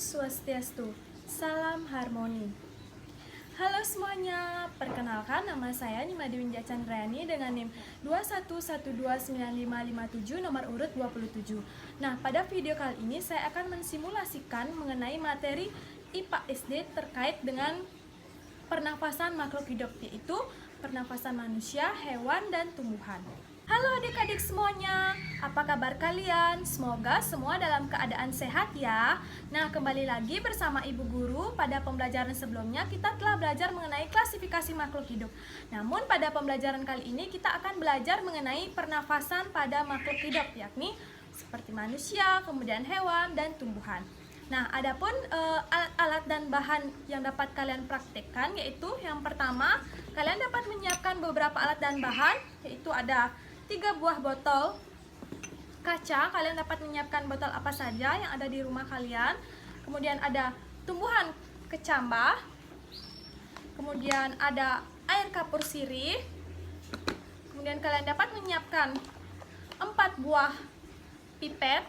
Swastiastu, salam harmoni. Halo semuanya, perkenalkan nama saya Nima Dewinja Chandrayani dengan NIM 21129557 nomor urut 27. Nah, pada video kali ini saya akan mensimulasikan mengenai materi IPA SD terkait dengan pernafasan makhluk hidup, yaitu pernafasan manusia, hewan, dan tumbuhan. Halo adik-adik semuanya, apa kabar kalian? Semoga semua dalam keadaan sehat ya. Nah, kembali lagi bersama Ibu Guru. Pada pembelajaran sebelumnya kita telah belajar mengenai klasifikasi makhluk hidup. Namun pada pembelajaran kali ini kita akan belajar mengenai pernafasan pada makhluk hidup, yakni seperti manusia, kemudian hewan, dan tumbuhan. Nah, adapun alat-alat dan bahan yang dapat kalian praktekkan, yaitu yang pertama, kalian dapat menyiapkan beberapa alat dan bahan, yaitu ada 3 buah botol kaca. Kalian dapat menyiapkan botol apa saja yang ada di rumah kalian. Kemudian ada tumbuhan kecambah. Kemudian ada air kapur sirih. Kemudian kalian dapat menyiapkan 4 buah pipet.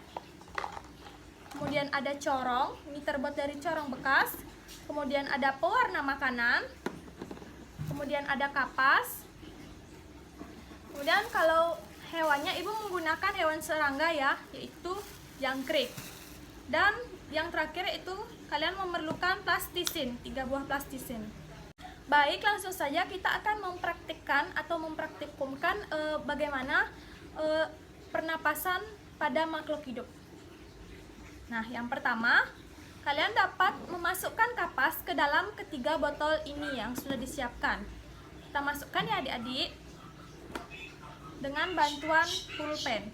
Kemudian ada corong, ini terbuat dari corong bekas. Kemudian ada pewarna makanan. Kemudian ada kapas. Kemudian kalau hewannya, ibu menggunakan hewan serangga ya, yaitu jangkrik. Dan yang terakhir itu kalian memerlukan plastisin, 3 buah plastisin. Baik, langsung saja kita akan mempraktikkan atau mempraktikumkan bagaimana pernapasan pada makhluk hidup. Nah, yang pertama, kalian dapat memasukkan kapas ke dalam ketiga botol ini yang sudah disiapkan. Kita masukkan ya adik-adik dengan bantuan pulpen.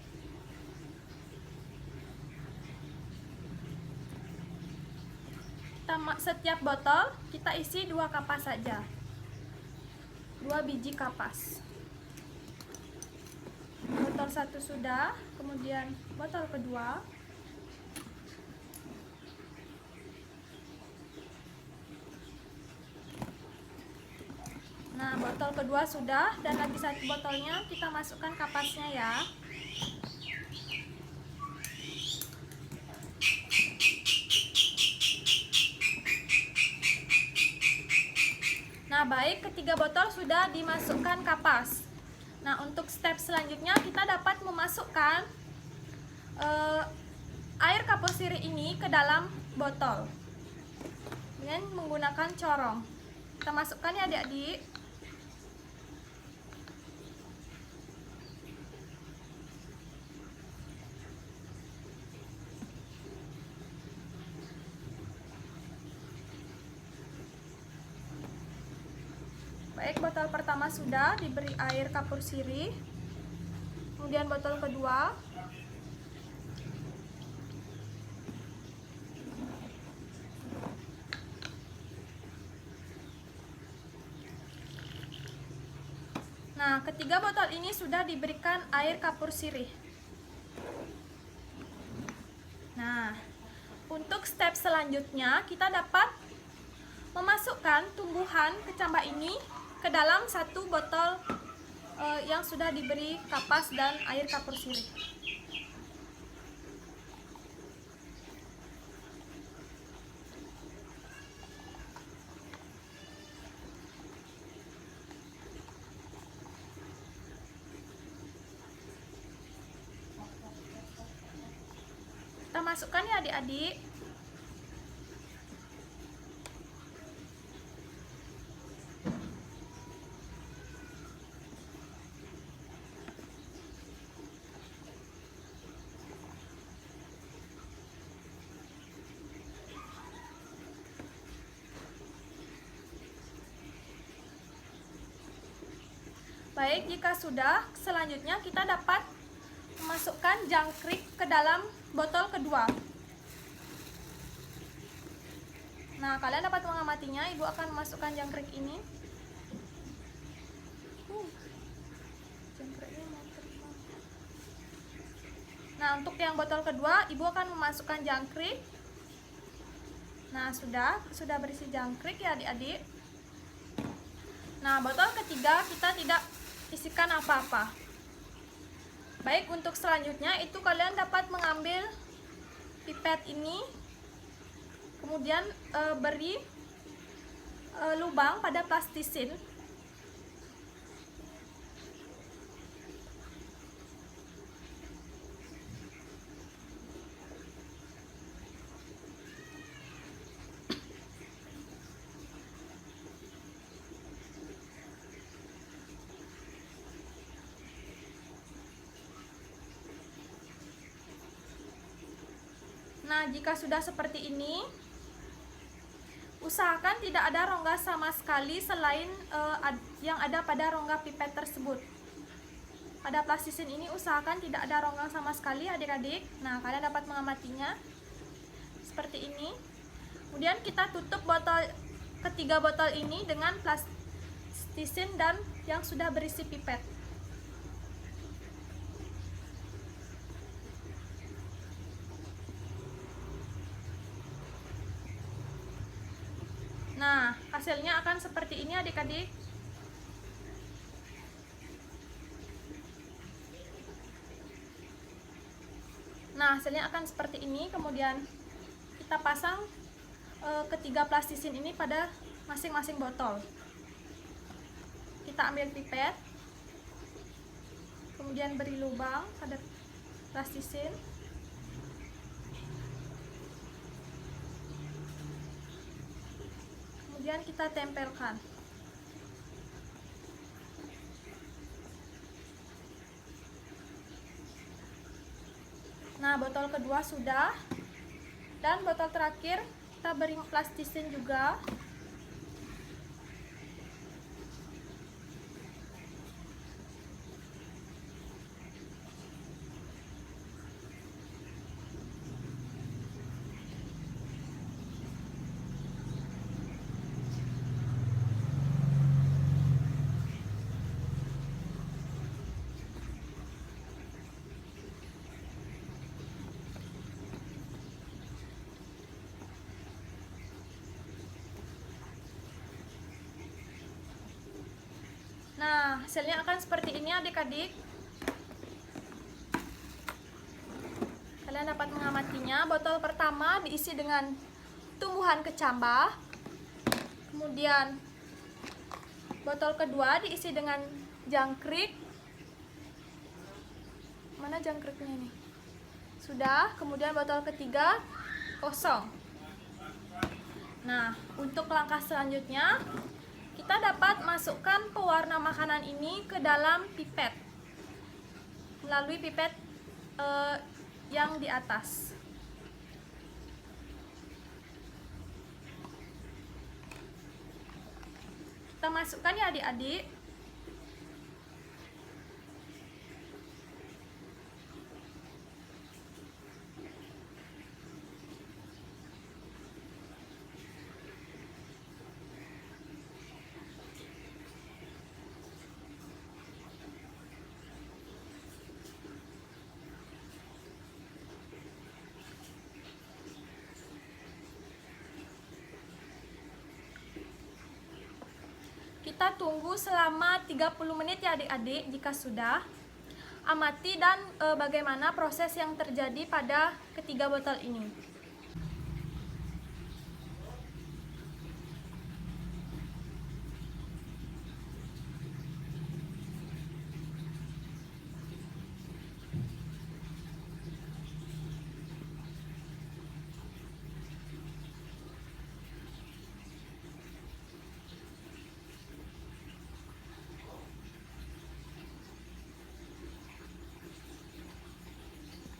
Setiap botol kita isi 2 kapas saja, 2 biji kapas. Botol 1 sudah, kemudian botol kedua. Nah, botol kedua sudah, dan lagi 1 botolnya kita masukkan kapasnya ya. Nah, baik, ketiga botol sudah dimasukkan kapas. Nah, untuk step selanjutnya kita dapat memasukkan air kapur sirih ini ke dalam botol dengan menggunakan corong. Kita masukkan ya adik-adik. Baik, botol pertama sudah diberi air kapur sirih. Kemudian botol kedua. Nah, ketiga botol ini sudah diberikan air kapur sirih. Nah, untuk step selanjutnya kita dapat memasukkan tumbuhan kecambah ini ke dalam 1 botol yang sudah diberi kapas dan air kapur sirih. Kita masukkan ya adik-adik. Baik, jika sudah, selanjutnya kita dapat memasukkan jangkrik ke dalam botol kedua. Nah, kalian dapat mengamatinya. Ibu akan memasukkan jangkrik ini. Nah, untuk yang botol kedua, ibu akan memasukkan jangkrik. Nah, sudah berisi jangkrik ya adik-adik. Nah, botol ketiga kita tidak isikan apa-apa. Baik, untuk selanjutnya itu kalian dapat mengambil pipet ini, Kemudian beri lubang pada plastisin. Nah, jika sudah seperti ini, usahakan tidak ada rongga sama sekali selain yang ada pada rongga pipet tersebut. Pada plastisin ini usahakan tidak ada rongga sama sekali, adik-adik. Nah, kalian dapat mengamatinya seperti ini. Kemudian kita tutup ketiga botol ini dengan plastisin dan yang sudah berisi pipet. Nah, hasilnya akan seperti ini, adik-adik. Nah, hasilnya akan seperti ini. Kemudian kita pasang ketiga plastisin ini pada masing-masing botol. Kita ambil pipet, kemudian beri lubang pada plastisin. Kemudian kita tempelkan. Nah, botol kedua sudah. Dan botol terakhir kita beri plastisin juga. Nah, hasilnya akan seperti ini, adik-adik. Kalian dapat mengamatinya. Botol pertama diisi dengan tumbuhan kecambah. Kemudian botol kedua diisi dengan jangkrik. Mana jangkriknya ini? Sudah. Kemudian botol ketiga kosong. Nah, untuk langkah selanjutnya, kita dapat masukkan pewarna makanan ini ke dalam pipet melalui pipet yang di atas. Kita masukkan ya, adik-adik. Kita tunggu selama 30 menit ya, adik-adik. Jika sudah, amati dan bagaimana proses yang terjadi pada ketiga botol ini.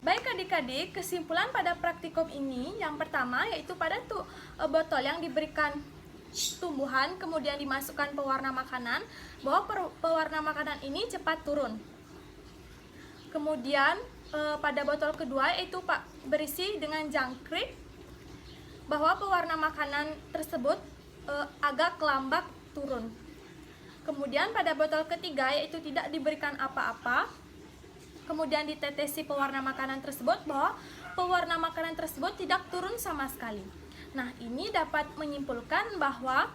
Baik adik-adik, kesimpulan pada praktikum ini yang pertama yaitu pada botol yang diberikan tumbuhan kemudian dimasukkan pewarna makanan, bahwa pewarna makanan ini cepat turun. Kemudian pada botol kedua yaitu berisi dengan jangkrik, bahwa pewarna makanan tersebut agak lambat turun. Kemudian pada botol ketiga yaitu tidak diberikan apa-apa, kemudian ditetesi pewarna makanan tersebut, bahwa pewarna makanan tersebut tidak turun sama sekali. Nah, ini dapat menyimpulkan bahwa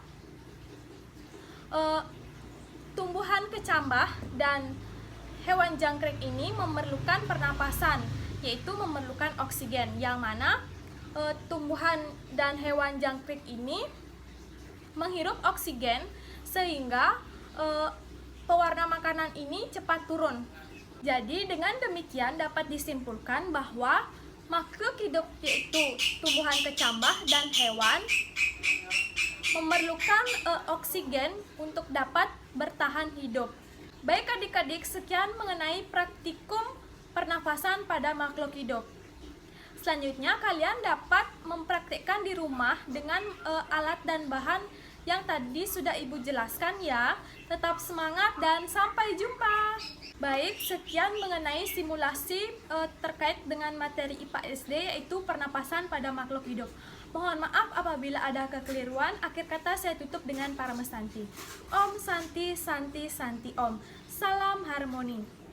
tumbuhan kecambah dan hewan jangkrik ini memerlukan pernapasan, yaitu memerlukan oksigen, yang mana tumbuhan dan hewan jangkrik ini menghirup oksigen sehingga pewarna makanan ini cepat turun. Jadi dengan demikian dapat disimpulkan bahwa makhluk hidup yaitu tumbuhan kecambah dan hewan memerlukan oksigen untuk dapat bertahan hidup. Baik adik-adik, sekian mengenai praktikum pernafasan pada makhluk hidup. Selanjutnya kalian dapat mempraktikkan di rumah dengan alat dan bahan yang tadi sudah Ibu jelaskan ya. Tetap semangat dan sampai jumpa. Baik, sekian mengenai simulasi terkait dengan materi IPA SD yaitu pernapasan pada makhluk hidup. Mohon maaf apabila ada kekeliruan. Akhir kata saya tutup dengan Parama Santi. Om Santi Santi Santi Om. Salam harmoni.